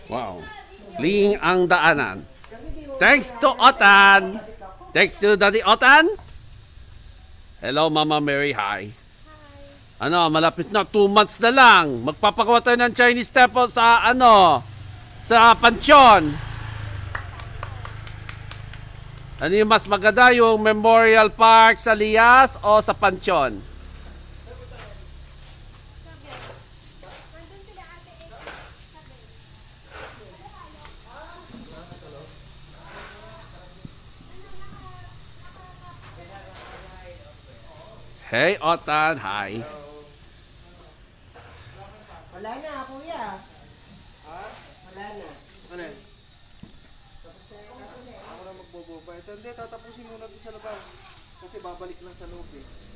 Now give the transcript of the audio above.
Wow. Ling ang daanan. Thanks to Otan. Thanks to Daddy Otan. Hello, Mama Mary. Hi. Ano, malapit na 2 months na lang. Magpapagawa tayo ng Chinese temple sa sa Panchon. Ano yung mas maganda, yung Memorial Park sa Lias o sa Panchon? Hey, Otan. Hi. Wala na, kuya. Ha? Wala na. Alin? Ako na magboboba. Ito hindi, tatapusin muna ito sa labas. Kasi babalik lang sa loob eh.